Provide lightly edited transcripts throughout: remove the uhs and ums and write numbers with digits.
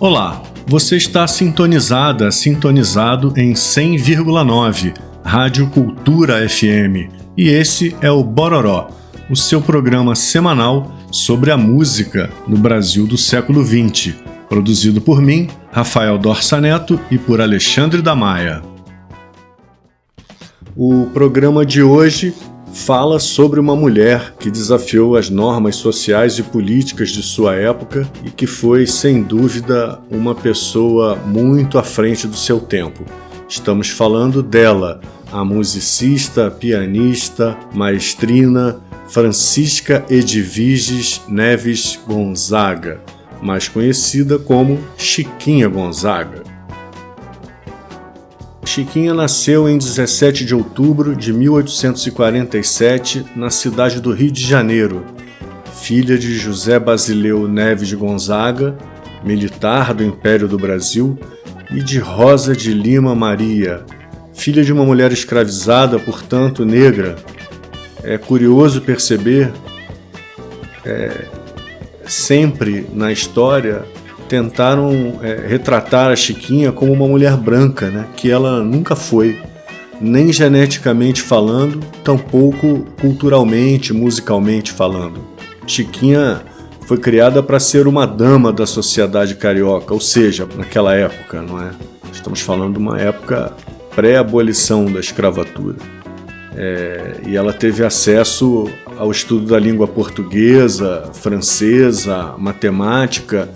Olá, você está sintonizado em 100,9 Rádio Cultura FM e esse é o Bororó, o seu programa semanal sobre a música no Brasil do século XX, produzido por mim, Rafael Dorsa Neto, e por Alexandre da Maia. O programa de hoje fala sobre uma mulher que desafiou as normas sociais e políticas de sua época e que foi, sem dúvida, uma pessoa muito à frente do seu tempo. Estamos falando dela, a musicista, pianista, maestrina Francisca Edviges Neves Gonzaga, mais conhecida como Chiquinha Gonzaga. Chiquinha nasceu em 17 de outubro de 1847 na cidade do Rio de Janeiro, filha de José Basileu Neves Gonzaga, militar do Império do Brasil, e de Rosa de Lima Maria, filha de uma mulher escravizada, portanto negra. É curioso perceber, sempre na história, tentaram retratar a Chiquinha como uma mulher branca, né? Que ela nunca foi, nem geneticamente falando, tampouco culturalmente, musicalmente falando. Chiquinha foi criada para ser uma dama da sociedade carioca, ou seja, naquela época, não é? Estamos falando de uma época pré-abolição da escravatura. E ela teve acesso ao estudo da língua portuguesa, francesa, matemática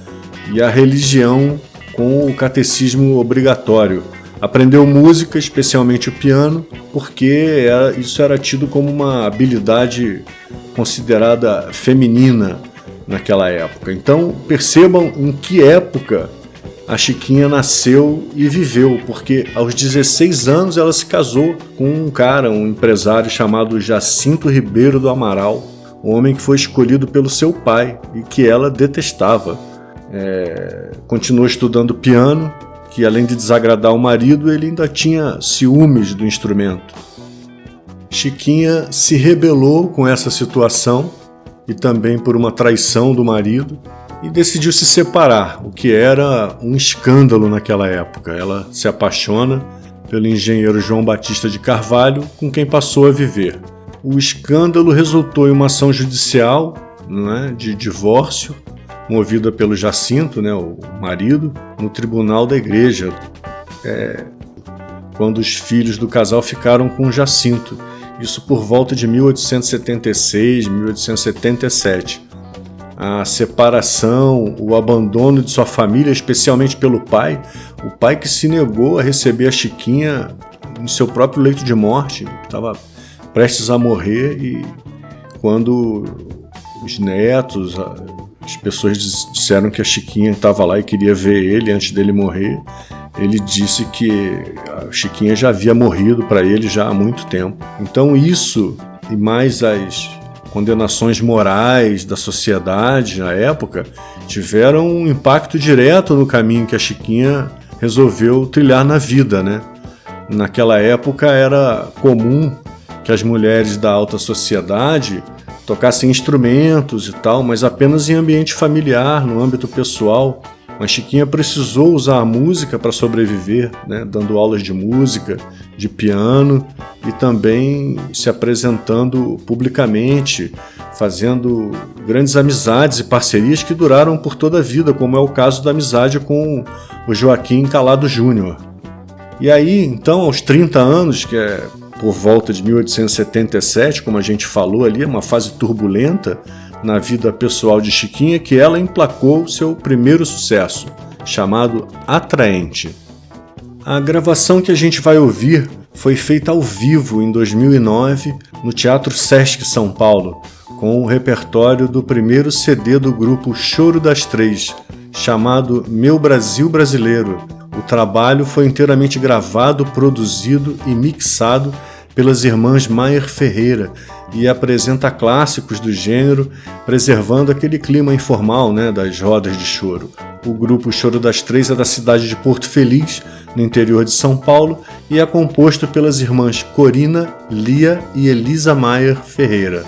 e a religião com o catecismo obrigatório. Aprendeu música, especialmente o piano, porque isso era tido como uma habilidade considerada feminina naquela época. Então percebam em que época a Chiquinha nasceu e viveu, porque aos 16 anos ela se casou com um empresário chamado Jacinto Ribeiro do Amaral, um homem que foi escolhido pelo seu pai e que ela detestava. Continuou estudando piano, que além de desagradar o marido, ele ainda tinha ciúmes do instrumento. Chiquinha se rebelou com essa situação e também por uma traição do marido e decidiu se separar, o que era um escândalo naquela época. Ela se apaixona pelo engenheiro João Batista de Carvalho, com quem passou a viver. O escândalo resultou em uma ação judicial, de divórcio, movida pelo Jacinto, o marido, no tribunal da igreja, quando os filhos do casal ficaram com o Jacinto. Isso por volta de 1876, 1877. A separação, o abandono de sua família, especialmente pelo pai, o pai que se negou a receber a Chiquinha em seu próprio leito de morte, estava prestes a morrer, e quando os netos, as pessoas disseram que a Chiquinha estava lá e queria ver ele antes dele morrer, ele disse que a Chiquinha já havia morrido para ele já há muito tempo. Então isso, e mais as condenações morais da sociedade na época, tiveram um impacto direto no caminho que a Chiquinha resolveu trilhar na vida, né? Naquela época era comum que as mulheres da alta sociedade tocassem instrumentos e tal, mas apenas em ambiente familiar, no âmbito pessoal. Mas Chiquinha precisou usar a música para sobreviver, dando aulas de música, de piano e também se apresentando publicamente, fazendo grandes amizades e parcerias que duraram por toda a vida, como é o caso da amizade com o Joaquim Calado Júnior. E aí, então, aos 30 anos, que é por volta de 1877, como a gente falou ali, uma fase turbulenta na vida pessoal de Chiquinha, que ela emplacou seu primeiro sucesso, chamado Atraente. A gravação que a gente vai ouvir foi feita ao vivo em 2009 no Teatro Sesc São Paulo, com o repertório do primeiro CD do grupo Choro das Três, chamado Meu Brasil Brasileiro. O trabalho foi inteiramente gravado, produzido e mixado pelas irmãs Maier Ferreira e apresenta clássicos do gênero, preservando aquele clima informal das rodas de choro. O grupo Choro das Três é da cidade de Porto Feliz, no interior de São Paulo, e é composto pelas irmãs Corina, Lia e Elisa Maier Ferreira.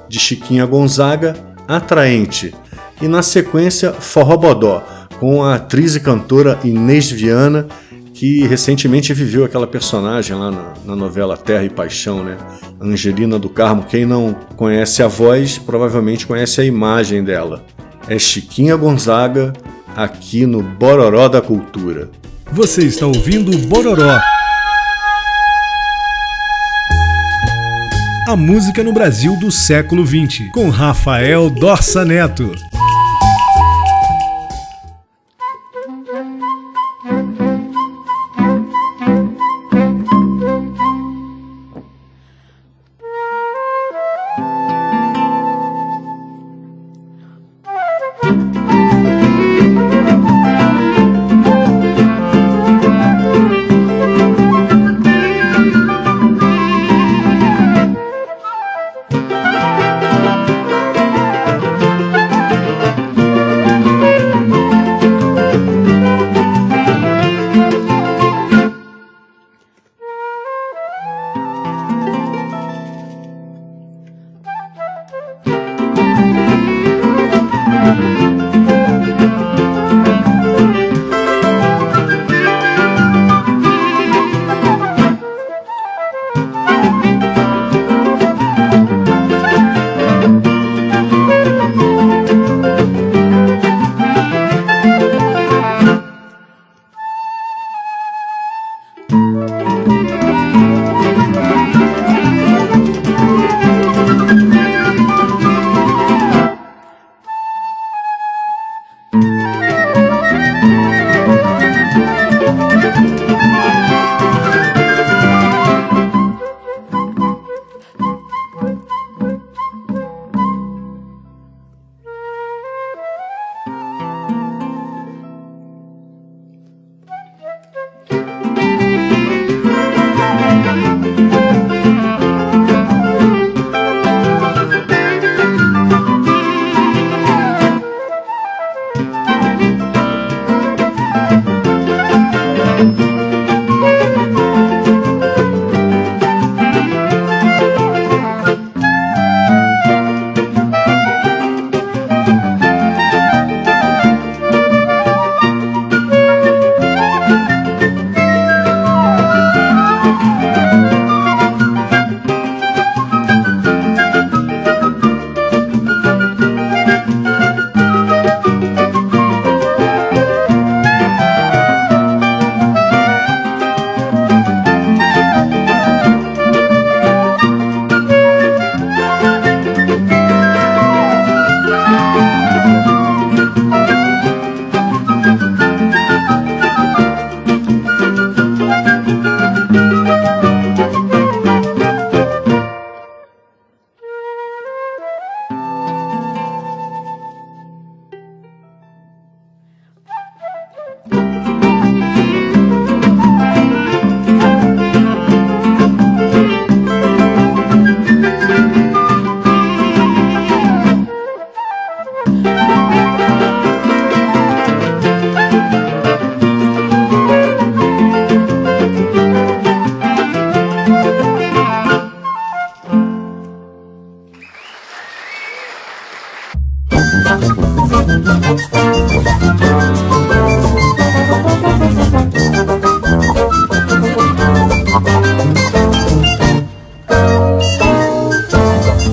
De Chiquinha Gonzaga, Atraente, e na sequência Forró Bodó, com a atriz e cantora Inês Viana, que recentemente viveu aquela personagem lá na novela Terra e Paixão, né? Angelina do Carmo. Quem não conhece a voz, provavelmente conhece a imagem dela. É Chiquinha Gonzaga, aqui no Bororó da Cultura. Você está ouvindo Bororó. A música no Brasil do século XX, com Rafael Dorsa Neto.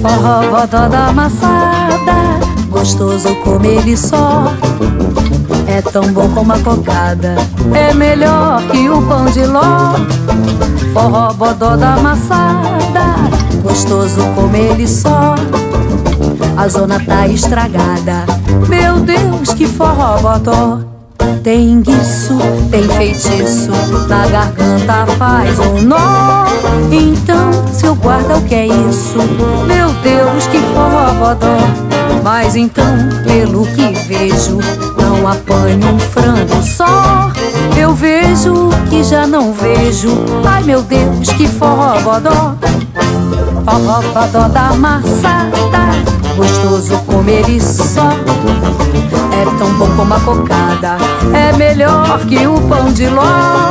Forró bodó da amassada, gostoso comer ele só. É tão bom como a cocada, é melhor que o pão de ló. Forró bodó da amassada, gostoso comer ele só. A zona tá estragada, meu Deus, que forró bodó. Tem guiço, tem feitiço, na garganta faz um nó. Então, seu guarda, o que é isso? Meu Deus, que forró bodó. Mas então, pelo que vejo, não apanho um frango só. Eu vejo que já não vejo, ai meu Deus, que forró bodó. Forró bodó da amassada, gostoso comer e só. É tão bom como a cocada, é melhor que o pão de ló.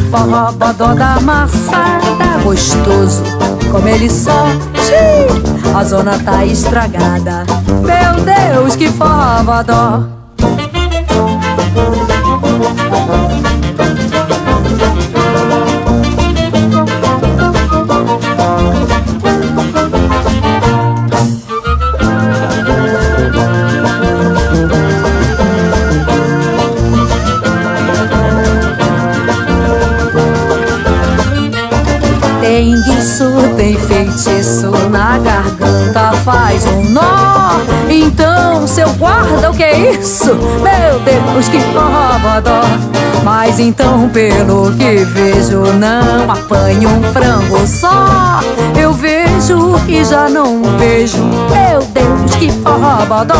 Forró bodó da amassada, gostoso como ele só. Xiii, a zona tá estragada, meu Deus, que forró bodó. feitiço na garganta faz um nó. Então, seu guarda, o que é isso? Meu Deus, que forrobodó. Mas então, pelo que vejo, não apanho um frango só. Eu vejo e já não vejo. Meu Deus, que forrobodó.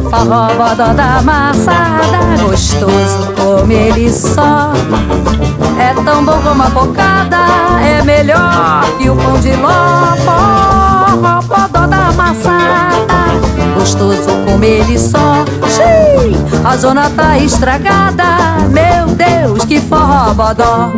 Forrobodó da maçada, gostoso como ele só. É tão bom como a cocada, é melhor que o pão de ló. Forrobodó da maçada, gostoso como ele só. Xiii, a zona tá estragada, meu Deus, que forrobodó.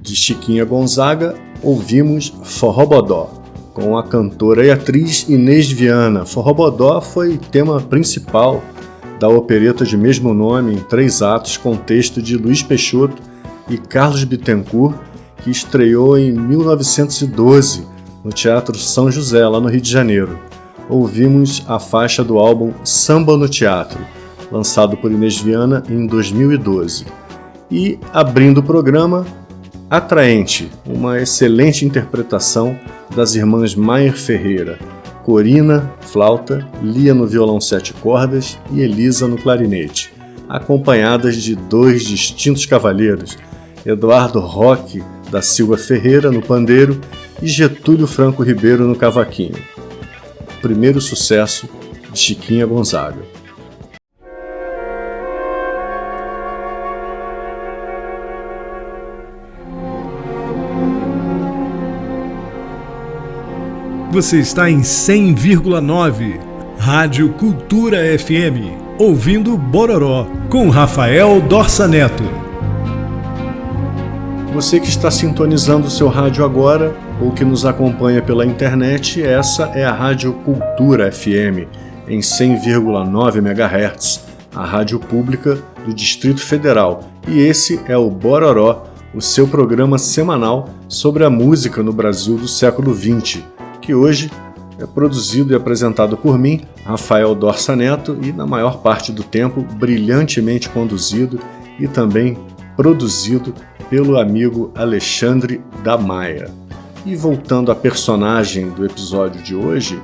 De Chiquinha Gonzaga, ouvimos Forrobodó, com a cantora e atriz Inês Viana. Forrobodó foi tema principal da opereta de mesmo nome, em 3 atos, com texto de Luiz Peixoto e Carlos Bittencourt, que estreou em 1912 no Teatro São José, lá no Rio de Janeiro. Ouvimos a faixa do álbum Samba no Teatro, lançado por Inês Viana em 2012. E, abrindo o programa, Atraente, uma excelente interpretação das irmãs Maier Ferreira, Corina, flauta, Lia no violão 7 cordas e Elisa no clarinete, acompanhadas de 2 distintos cavalheiros, Eduardo Roque da Silva Ferreira no pandeiro e Getúlio Franco Ribeiro no cavaquinho. O primeiro sucesso de Chiquinha Gonzaga. Você está em 100,9 Rádio Cultura FM, ouvindo Bororó, com Rafael Dorsa Neto. Você que está sintonizando o seu rádio agora, ou que nos acompanha pela internet, essa é a Rádio Cultura FM, em 100,9 MHz, a rádio pública do Distrito Federal. E esse é o Bororó, o seu programa semanal sobre a música no Brasil do século XX, que hoje é produzido e apresentado por mim, Rafael Dorsa Neto, e na maior parte do tempo brilhantemente conduzido e também produzido pelo amigo Alexandre da Maia. E voltando à personagem do episódio de hoje,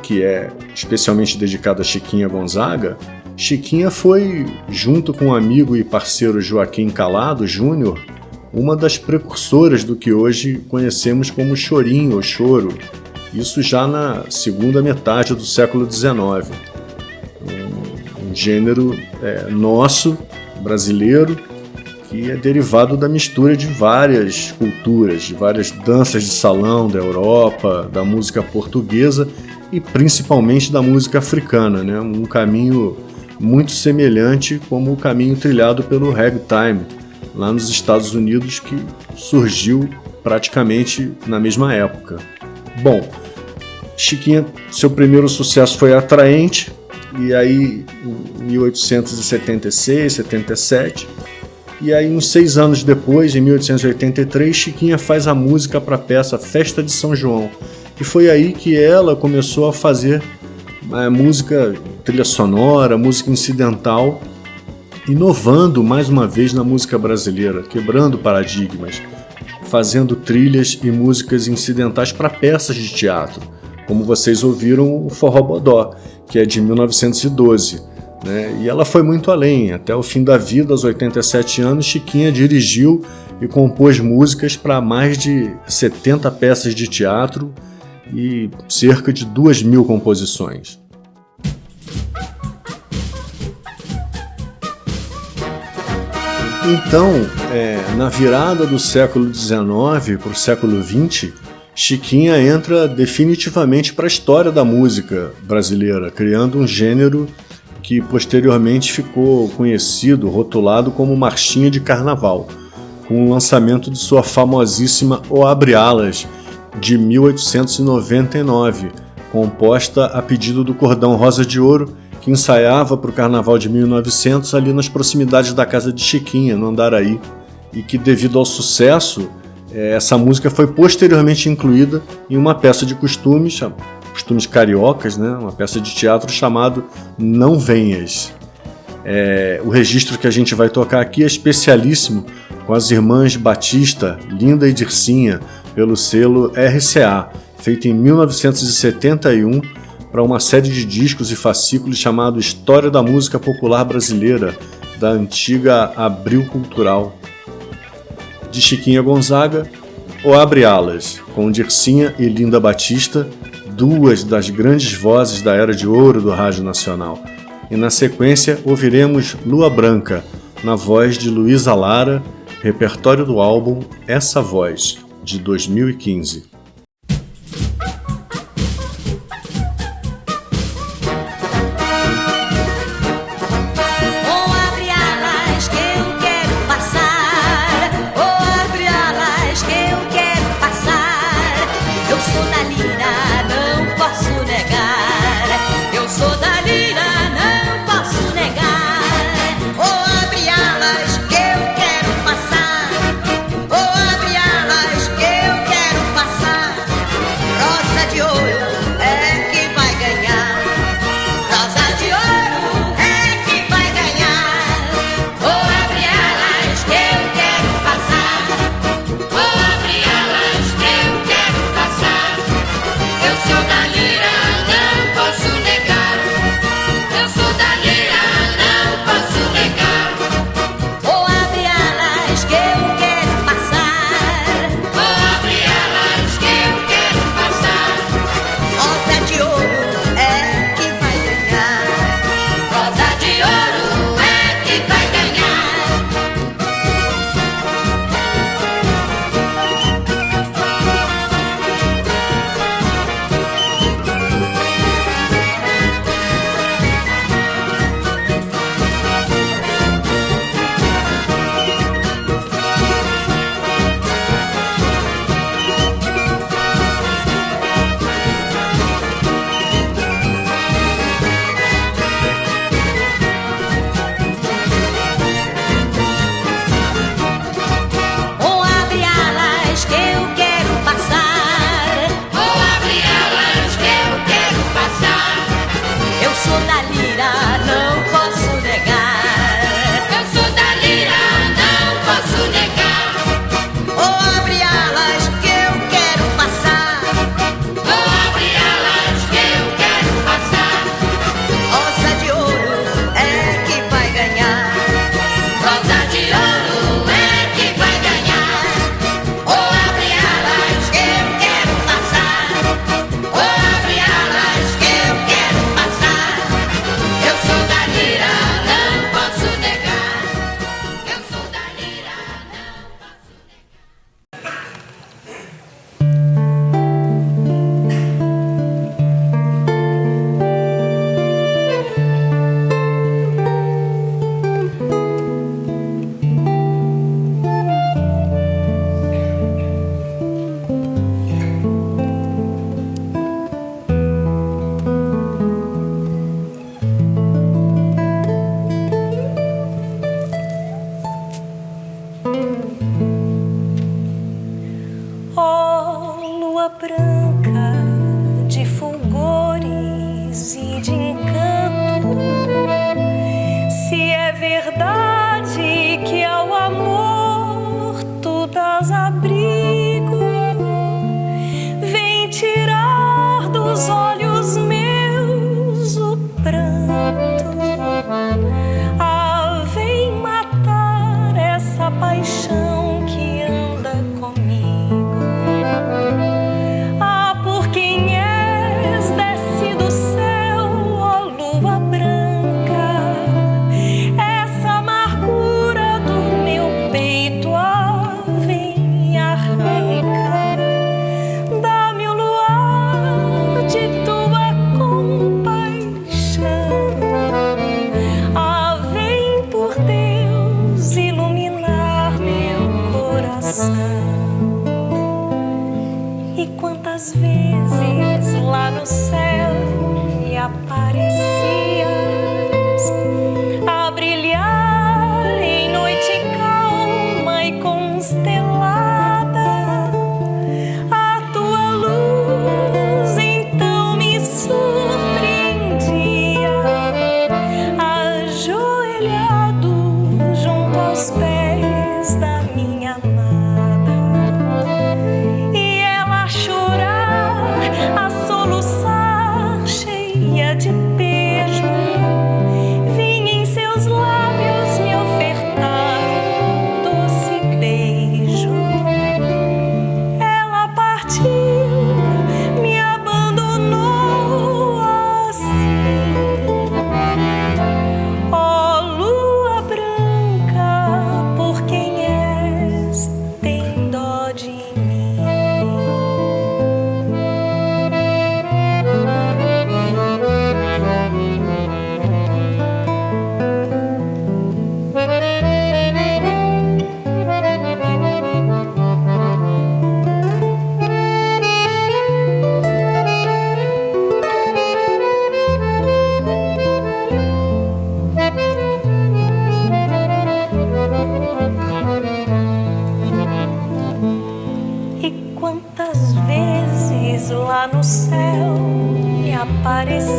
que é especialmente dedicado a Chiquinha Gonzaga, Chiquinha foi, junto com o amigo e parceiro Joaquim Calado Júnior, uma das precursoras do que hoje conhecemos como chorinho ou choro, isso já na segunda metade do século XIX. Um gênero nosso, brasileiro, que é derivado da mistura de várias culturas, de várias danças de salão da Europa, da música portuguesa e principalmente da música africana, né? Um caminho muito semelhante como o caminho trilhado pelo ragtime, lá nos Estados Unidos, que surgiu praticamente na mesma época. Bom, Chiquinha, seu primeiro sucesso foi Atraente, e aí em 1876, 77, e aí uns 6 anos depois, em 1883, Chiquinha faz a música para a peça Festa de São João, e foi aí que ela começou a fazer música, trilha sonora, música incidental, inovando mais uma vez na música brasileira, quebrando paradigmas, fazendo trilhas e músicas incidentais para peças de teatro, como vocês ouviram o Forrobodó, que é de 1912, né? E ela foi muito além. Até o fim da vida, aos 87 anos, Chiquinha dirigiu e compôs músicas para mais de 70 peças de teatro e cerca de 2.000 composições. Então, na virada do século XIX para o século XX, Chiquinha entra definitivamente para a história da música brasileira, criando um gênero que posteriormente ficou conhecido, rotulado como marchinha de carnaval, com o lançamento de sua famosíssima O Abre Alas, de 1899, composta a pedido do Cordão Rosa de Ouro, que ensaiava para o Carnaval de 1900 ali nas proximidades da casa de Chiquinha, no Andaraí, e que, devido ao sucesso, Essa música foi posteriormente incluída em uma peça de costumes cariocas, né? Uma peça de teatro chamado Não Venhas. O registro que a gente vai tocar aqui é especialíssimo, com as irmãs Batista, Linda e Dircinha, pelo selo RCA, feito em 1971 para uma série de discos e fascículos chamado História da Música Popular Brasileira, da antiga Abril Cultural. De Chiquinha Gonzaga, O Abre Alas, com Dircinha e Linda Batista, duas das grandes vozes da Era de Ouro do Rádio Nacional. E na sequência ouviremos Lua Branca, na voz de Luísa Lara, repertório do álbum Essa Voz, de 2015. Constelada vezes lá no céu me aparecias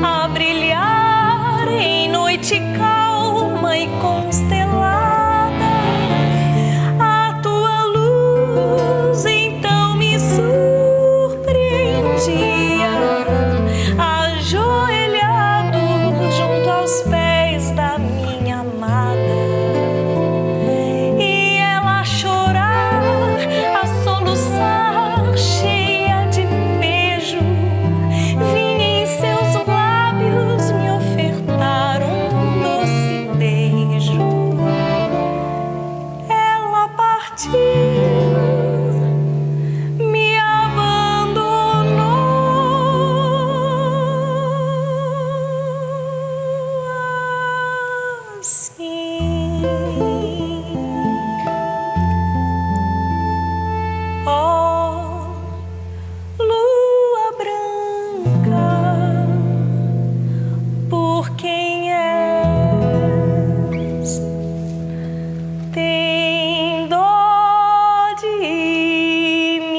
a brilhar em noite calma e constelada. A tua luz então me surpreendia, ajoelhado junto aos pés da minha amada. E ela a chorar, a soluçar, cheia de beijo, vinha em seus lábios me ofertar um doce beijo. Ela partiu, me abandonou assim. Ó, lua branca, por quem és, tem dó de mim.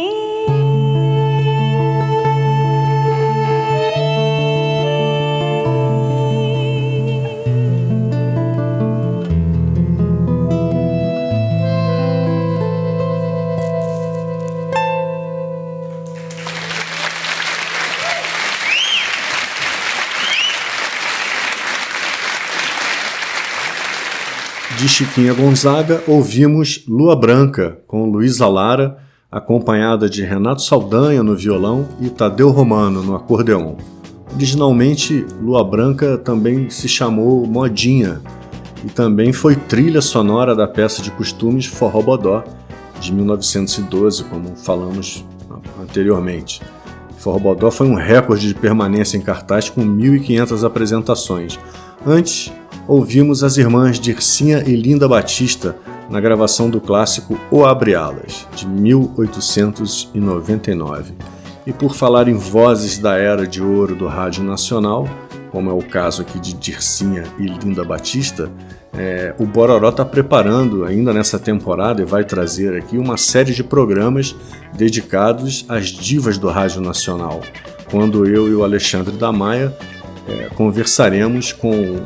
De Chiquinha Gonzaga, ouvimos Lua Branca, com Luísa Lara, acompanhada de Renato Saldanha no violão e Tadeu Romano no acordeon. Originalmente, Lua Branca também se chamou Modinha e também foi trilha sonora da peça de costumes Forró Bodó, de 1912, como falamos anteriormente. Forró Bodó foi um recorde de permanência em cartaz com 1.500 apresentações. Antes, ouvimos as irmãs Dircinha e Linda Batista na gravação do clássico O Abre Alas, de 1899. E por falar em vozes da era de ouro do Rádio Nacional, como é o caso aqui de Dircinha e Linda Batista, o Bororó está preparando ainda nessa temporada e vai trazer aqui uma série de programas dedicados às divas do Rádio Nacional, quando eu e o Alexandre da Maia conversaremos com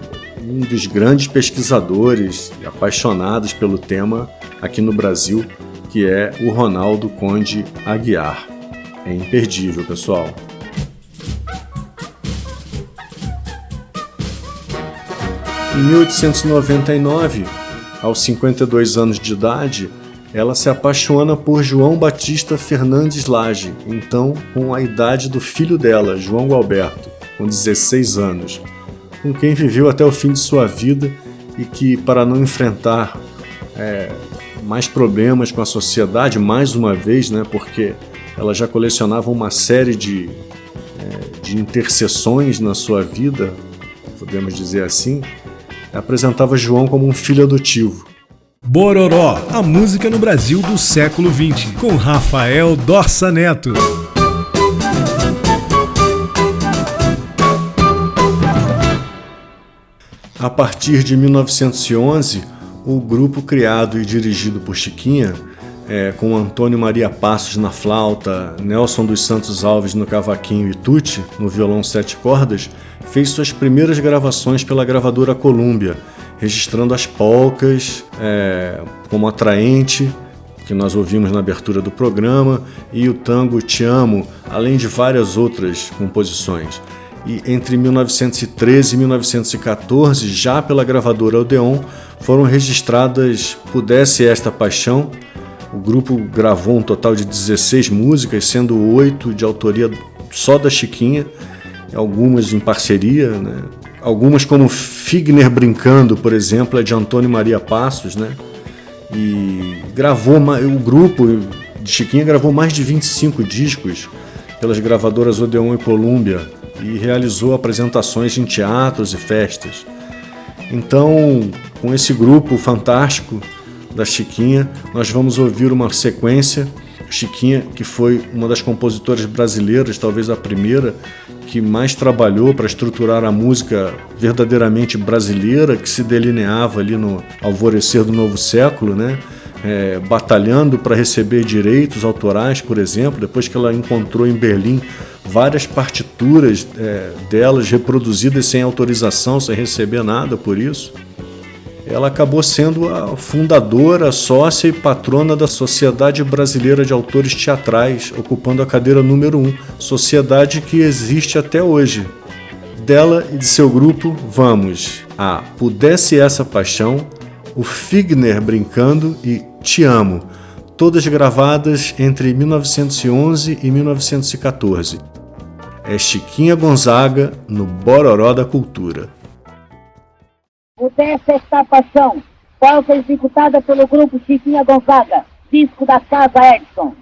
um dos grandes pesquisadores e apaixonados pelo tema aqui no Brasil, que é o Ronaldo Conde Aguiar. É imperdível, pessoal. Em 1899, aos 52 anos de idade, ela se apaixona por João Batista Fernandes Lage, então com a idade do filho dela, João Gualberto, com 16 anos, com quem viveu até o fim de sua vida e que, para não enfrentar mais problemas com a sociedade, mais uma vez, né, porque ela já colecionava uma série de interseções na sua vida, podemos dizer assim, apresentava João como um filho adotivo. Bororó, a música no Brasil do século XX, com Rafael Dorsa Neto. A partir de 1911, o grupo criado e dirigido por Chiquinha, com Antônio Maria Passos na flauta, Nelson dos Santos Alves no cavaquinho e Tucci no violão 7 cordas, fez suas primeiras gravações pela gravadora Columbia, registrando as polcas, como Atraente, que nós ouvimos na abertura do programa, e o tango Te Amo, além de várias outras composições. E entre 1913 e 1914, já pela gravadora Odeon, foram registradas Pudesse Esta Paixão. O grupo gravou um total de 16 músicas, sendo 8 de autoria só da Chiquinha, algumas em parceria, né? Algumas como Figner Brincando, por exemplo, é de Antônio Maria Passos, né? E o grupo de Chiquinha gravou mais de 25 discos pelas gravadoras Odeon e Columbia e realizou apresentações em teatros e festas. Então, com esse grupo fantástico da Chiquinha, nós vamos ouvir uma sequência. Chiquinha, que foi uma das compositoras brasileiras, talvez a primeira, que mais trabalhou para estruturar a música verdadeiramente brasileira, que se delineava ali no alvorecer do novo século, né? batalhando para receber direitos autorais, por exemplo, depois que ela encontrou em Berlim várias partituras delas reproduzidas sem autorização, sem receber nada por isso. Ela acabou sendo a fundadora, sócia e patrona da Sociedade Brasileira de Autores Teatrais, ocupando a cadeira número 1, sociedade que existe até hoje. Dela e de seu grupo, vamos a Pudesse Essa Paixão, o Figner Brincando e Te Amo, todas gravadas entre 1911 e 1914. É Chiquinha Gonzaga no Bororó da Cultura. Pudesse Essa Paixão, pauta executada pelo grupo Chiquinha Gonzaga, disco da Casa Edson.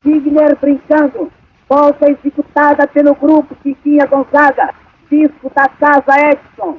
Figner Brincando, volta executada pelo grupo Chiquinha Gonzaga, disco da Casa Edson.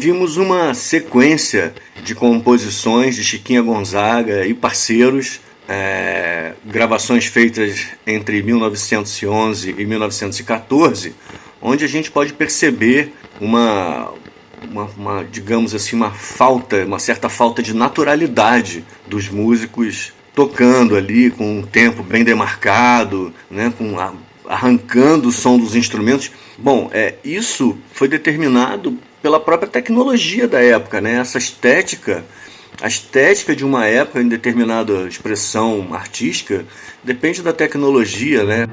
vimos uma sequência de composições de Chiquinha Gonzaga e parceiros, gravações feitas entre 1911 e 1914, onde a gente pode perceber digamos assim, uma certa falta de naturalidade dos músicos tocando ali com um tempo bem demarcado, né, arrancando o som dos instrumentos. Bom, isso foi determinado pela própria tecnologia da época, né? Essa estética, a estética de uma época em determinada expressão artística depende da tecnologia, né?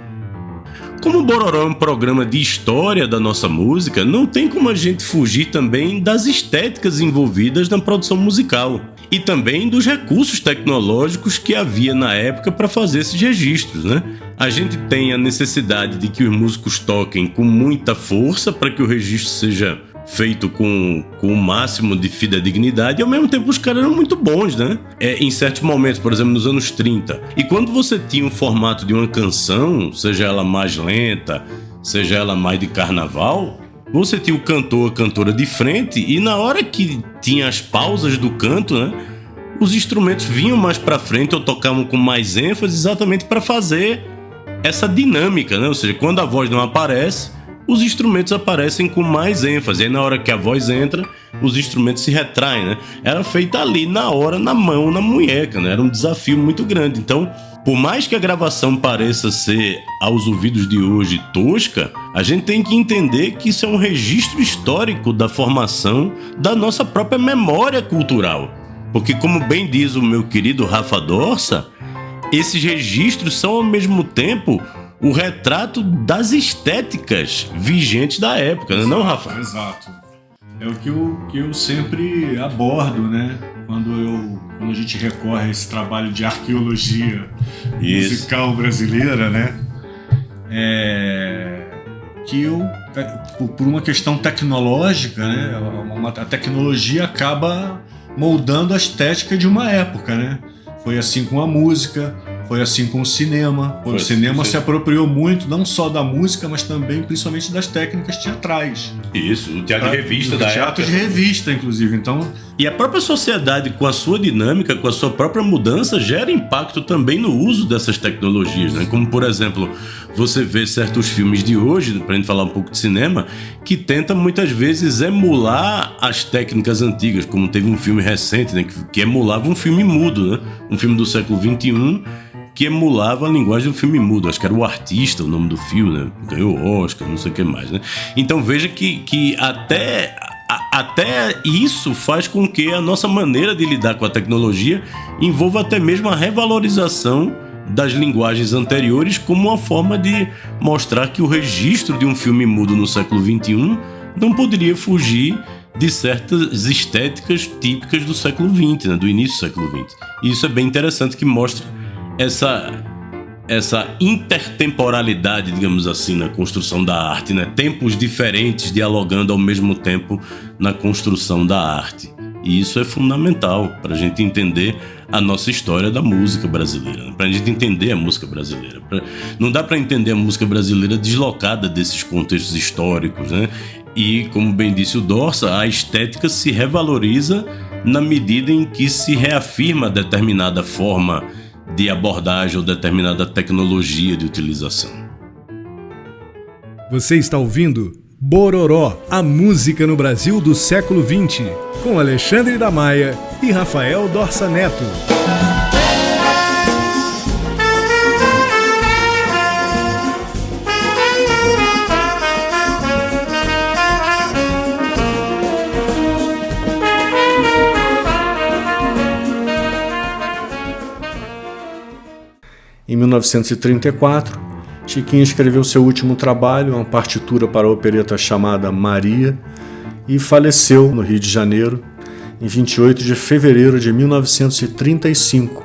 Como o Bororó é um programa de história da nossa música, não tem como a gente fugir também das estéticas envolvidas na produção musical e também dos recursos tecnológicos que havia na época para fazer esses registros, né? A gente tem a necessidade de que os músicos toquem com muita força para que o registro seja feito com o máximo de fidedignidade, e ao mesmo tempo os caras eram muito bons, né? Em certos momentos, por exemplo, nos anos 30. E quando você tinha um formato de uma canção, seja ela mais lenta, seja ela mais de carnaval, você tinha o cantor, a cantora de frente, e na hora que tinha as pausas do canto, né, os instrumentos vinham mais pra frente ou tocavam com mais ênfase exatamente para fazer essa dinâmica, né? Ou seja, quando a voz não aparece, os instrumentos aparecem com mais ênfase. Aí na hora que a voz entra, os instrumentos se retraem, né? Era feita ali na hora, na mão, na munheca, né? Era um desafio muito grande. Então, por mais que a gravação pareça ser, aos ouvidos de hoje, tosca, a gente tem que entender que isso é um registro histórico da formação da nossa própria memória cultural. Porque, como bem diz o meu querido Rafa Dorsa, esses registros são, ao mesmo tempo, o retrato das estéticas vigentes da época, não é, Rafa? Exato. É o que eu sempre abordo, né? Quando a gente recorre a esse trabalho de arqueologia musical brasileira, né? Por uma questão tecnológica, né? A tecnologia acaba moldando a estética de uma época, né? Foi assim com a música, foi assim com o cinema. O cinema se apropriou muito, não só da música, mas também, principalmente, das técnicas teatrais. Isso, o teatro de revista da época. Teatro de revista, inclusive. Então, e a própria sociedade, com a sua dinâmica, com a sua própria mudança, gera impacto também no uso dessas tecnologias, né? Como, por exemplo, você vê certos filmes de hoje, pra gente falar um pouco de cinema, que tenta muitas vezes emular as técnicas antigas, como teve um filme recente, né, que emulava um filme mudo, né? Um filme do século XXI, que emulava a linguagem do filme mudo. Acho que era O Artista, o nome do filme, né? Ganhou Oscar, não sei o que mais, né? Então veja que até isso faz com que a nossa maneira de lidar com a tecnologia envolva até mesmo a revalorização das linguagens anteriores como uma forma de mostrar que o registro de um filme mudo no século XXI não poderia fugir de certas estéticas típicas do século XX, né? Do início do século XX. E isso é bem interessante, que mostra essa intertemporalidade, digamos assim, na construção da arte, né? Tempos diferentes dialogando ao mesmo tempo na construção da arte. E isso é fundamental para a gente entender a nossa história da música brasileira, né? Para a gente entender a música brasileira. Não dá para entender a música brasileira deslocada desses contextos históricos, né? E, como bem disse o Dorsa, a estética se revaloriza na medida em que se reafirma determinada forma de abordagem ou determinada tecnologia de utilização. Você está ouvindo Bororó, a música no Brasil do século XX, com Alexandre da Maia e Rafael Dorsa Neto. Em 1934, Chiquinha escreveu seu último trabalho, uma partitura para a opereta chamada Maria, e faleceu no Rio de Janeiro em 28 de fevereiro de 1935,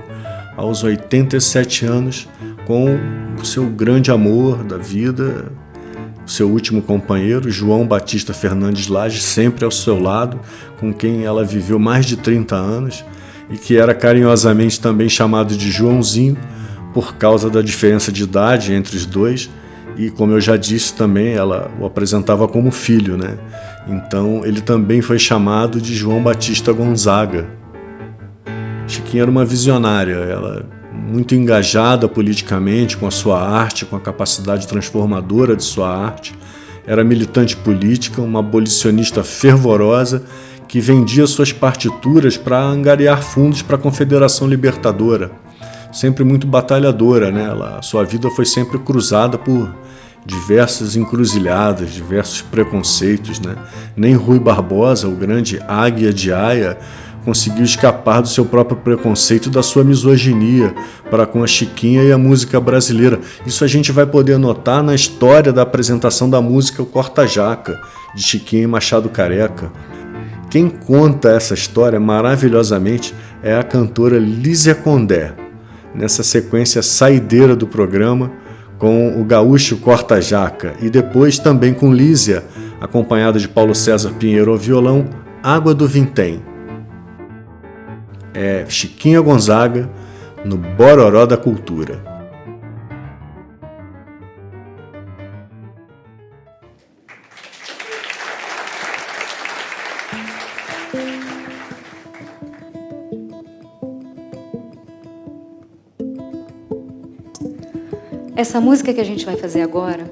aos 87 anos, com o seu grande amor da vida, o seu último companheiro, João Batista Fernandes Lage, sempre ao seu lado, com quem ela viveu mais de 30 anos e que era carinhosamente também chamado de Joãozinho, por causa da diferença de idade entre os dois, e como eu já disse também, ela o apresentava como filho, né? Então ele também foi chamado de João Batista Gonzaga. Chiquinha era uma visionária, ela muito engajada politicamente com a sua arte, com a capacidade transformadora de sua arte. Era militante política, uma abolicionista fervorosa que vendia suas partituras para angariar fundos para a Confederação Libertadora. Sempre muito batalhadora, né? Sua vida foi sempre cruzada por diversas encruzilhadas, diversos preconceitos, né? Nem Rui Barbosa, o grande águia de Aia, conseguiu escapar do seu próprio preconceito e da sua misoginia para com a Chiquinha e a música brasileira. Isso a gente vai poder notar na história da apresentação da música O Corta-Jaca, de Chiquinha e Machado Careca. Quem conta essa história maravilhosamente é a cantora Lísia Condé, nessa sequência saideira do programa, com o gaúcho Corta-Jaca e depois também com Lísia, acompanhada de Paulo César Pinheiro ao violão, Água do Vintém. É Chiquinha Gonzaga no Bororó da Cultura. Essa música que a gente vai fazer agora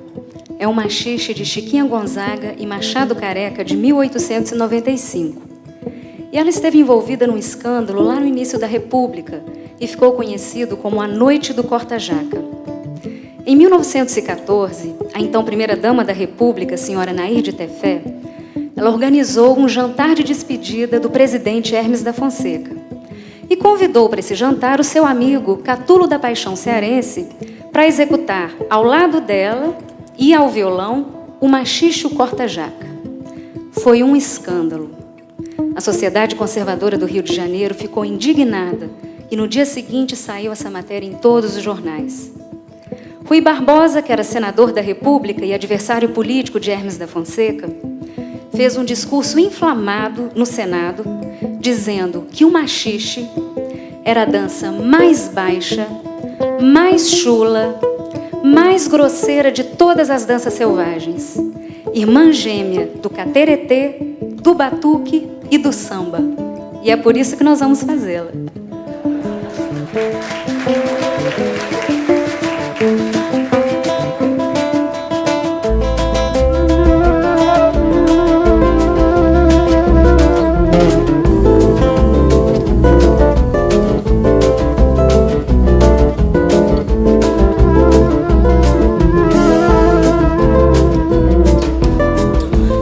é um machixe de Chiquinha Gonzaga e Machado Careca de 1895. E ela esteve envolvida num escândalo lá no início da República e ficou conhecido como a Noite do Corta-Jaca. Em 1914, a então primeira-dama da República, a senhora Nair de Tefé, ela organizou um jantar de despedida do presidente Hermes da Fonseca e convidou para esse jantar o seu amigo Catulo da Paixão Cearense para executar ao lado dela e ao violão o machixe O Corta-Jaca. Foi um escândalo. A Sociedade Conservadora do Rio de Janeiro ficou indignada e no dia seguinte saiu essa matéria em todos os jornais. Rui Barbosa, que era senador da República e adversário político de Hermes da Fonseca, fez um discurso inflamado no Senado, dizendo que o machixe era a dança mais baixa, mais chula, mais grosseira de todas as danças selvagens, irmã gêmea do cateretê, do batuque e do samba. E é por isso que nós vamos fazê-la.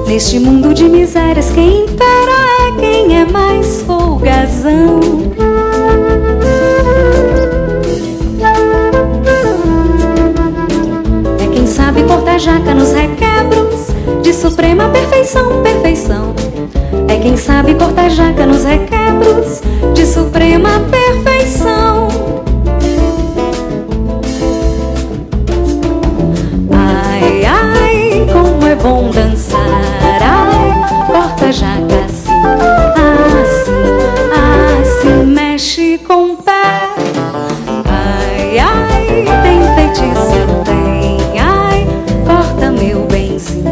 Neste mundo de misérias, quem impera é quem é mais folgazão. É quem sabe cortar jaca nos requebros de suprema perfeição, perfeição. É quem sabe cortar jaca nos requebros de suprema perfeição. Ai, ai, como é bom dançar. Corta-jaca assim, assim, assim, mexe com o pé. Ai, ai, tem feitiço, tem. Ai, corta meu benzinho,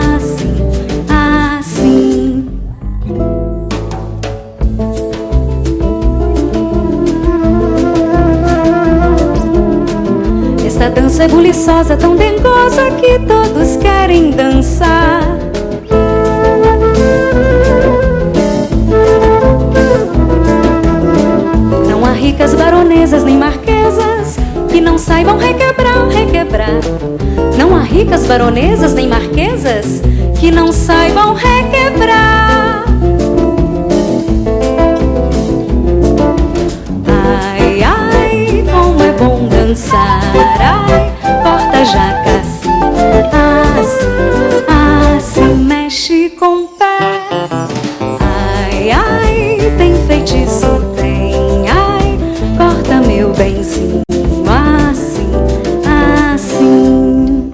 assim, assim. Esta dança é buliçosa, tão dengosa que todos querem dançar. Ricas baronesas nem marquesas que não saibam requebrar, requebrar. Não há ricas baronesas nem marquesas que não saibam requebrar. Ai, ai, como é bom dançar. Ai, corta-jaca assim, assim, assim, mexe com o pé. Ai, ai, tem feitiço, meu benzinho, assim, assim.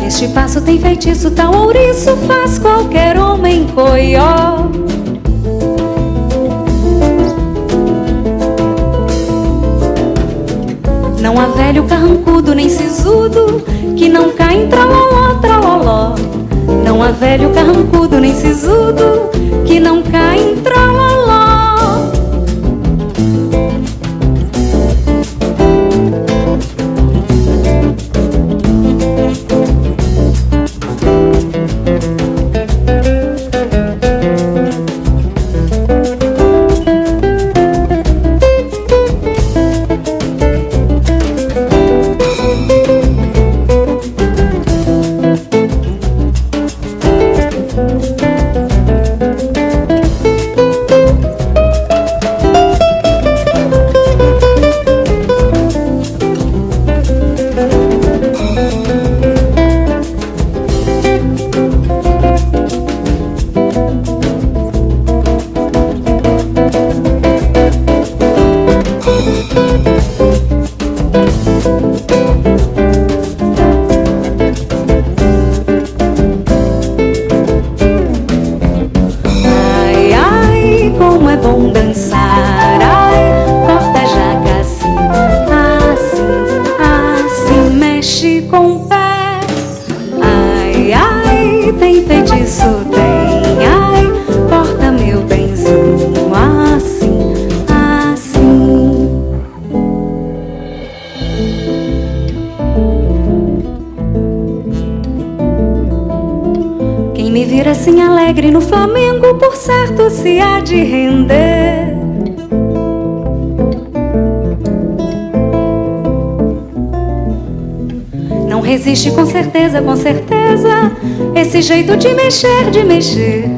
Este passo tem feitiço, tal ouriço faz qualquer homem coió. Não há velho carrancudo nem sisudo que não cai em traloló, traloló. Não há velho carrancudo nem sisudo que não cai em traloló. No Flamengo, por certo, se há de render. Não resiste com certeza, esse jeito de mexer, de mexer.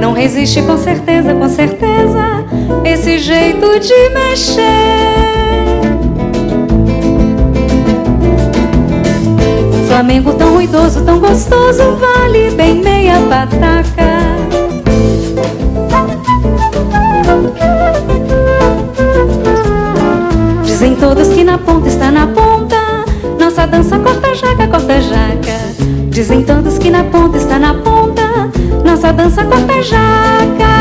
Não resiste com certeza, esse jeito de mexer. Um Flamengo tão ruidoso, tão gostoso, vale bem meia pataca. Dizem todos que na ponta está na ponta nossa dança corta jaca, corta jaca. Dizem todos que na ponta está na ponta nossa dança corta jaca.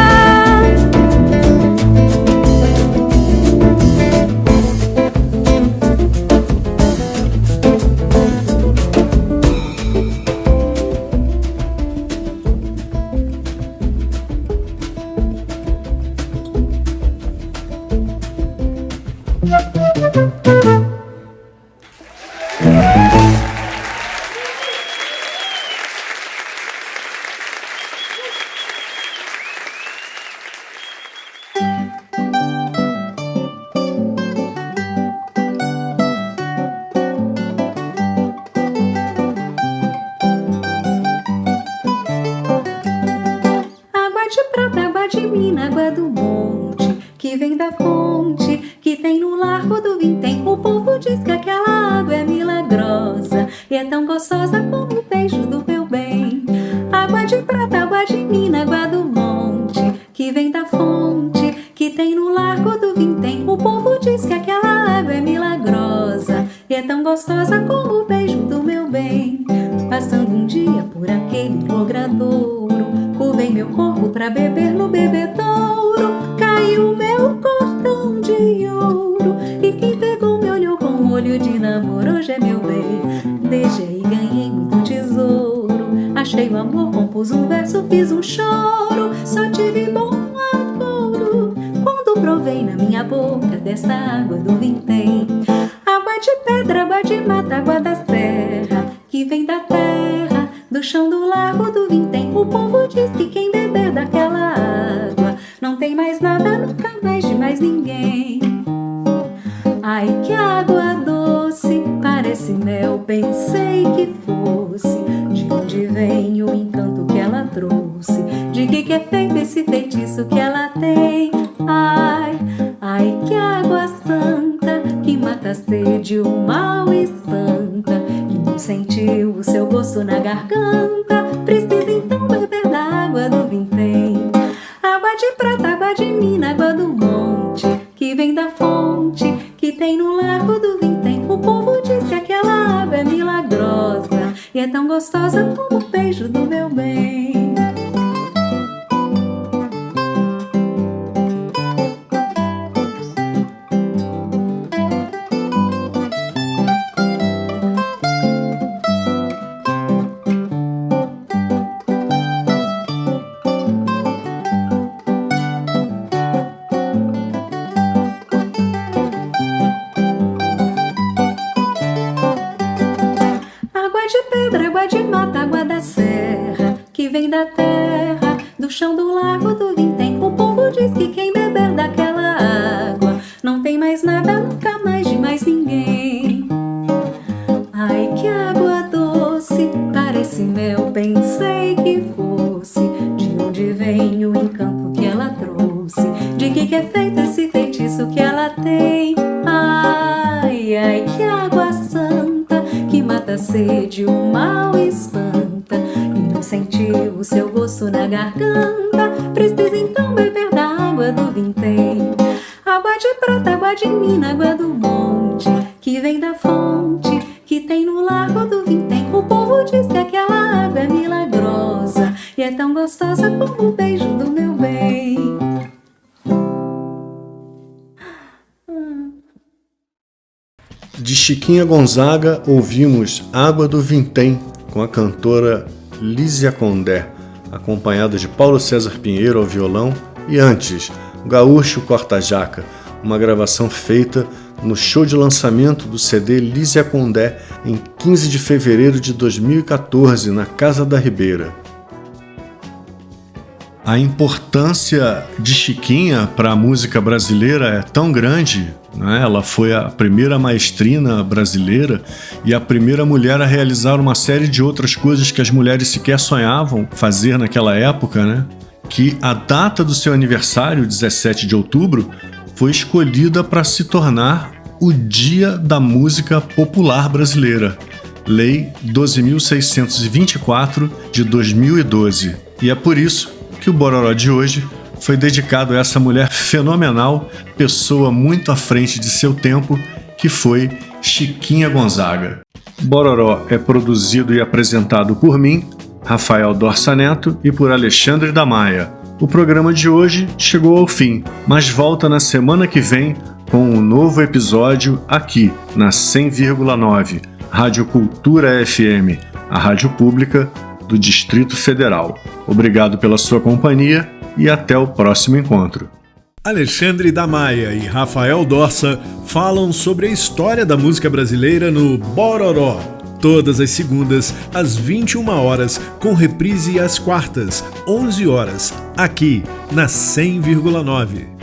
chão do lago do Vintém. O povo diz que quem beber daquela água não tem mais nada, nunca mais de mais ninguém. Ai, que água doce, parece mel, pensei que fosse. De onde vem o encanto que ela trouxe? De que é feito esse feitiço que ela tem? Ai, ai, que água santa, que mata a sede, o mal espanta. E não sentiu o seu gosto na garganta, precisa então beber da água do Vintém. Água de prata, água de mina, água do monte, que vem da fonte, que tem no lago do Vintém. O povo diz que aquela água é milagrosa e é tão gostosa como o beijo do meu bem. De Chiquinha Gonzaga, ouvimos Água do Vintém, com a cantora Lísia Condé, acompanhada de Paulo César Pinheiro ao violão, e antes, Gaúcho Corta-Jaca, uma gravação feita no show de lançamento do CD Lísia Condé em 15 de fevereiro de 2014, na Casa da Ribeira. A importância de Chiquinha para a música brasileira é tão grande, né? Ela foi a primeira maestrina brasileira e a primeira mulher a realizar uma série de outras coisas que as mulheres sequer sonhavam fazer naquela época, né? Que a data do seu aniversário, 17 de outubro, foi escolhida para se tornar o Dia da Música Popular Brasileira, Lei 12.624 de 2012. E é por isso que o Bororó de hoje foi dedicado a essa mulher fenomenal, pessoa muito à frente de seu tempo, que foi Chiquinha Gonzaga. Bororó é produzido e apresentado por mim, Rafael Dorsa Neto, e por Alexandre da Maia. O programa de hoje chegou ao fim, mas volta na semana que vem com um novo episódio aqui na 100,9 Rádio Cultura FM, a rádio pública do Distrito Federal. Obrigado pela sua companhia e até o próximo encontro. Alexandre da Maia e Rafael Dorsa falam sobre a história da música brasileira no Bororó. Todas as segundas, às 21 horas, com reprise às quartas, 11 horas, aqui na 100,9.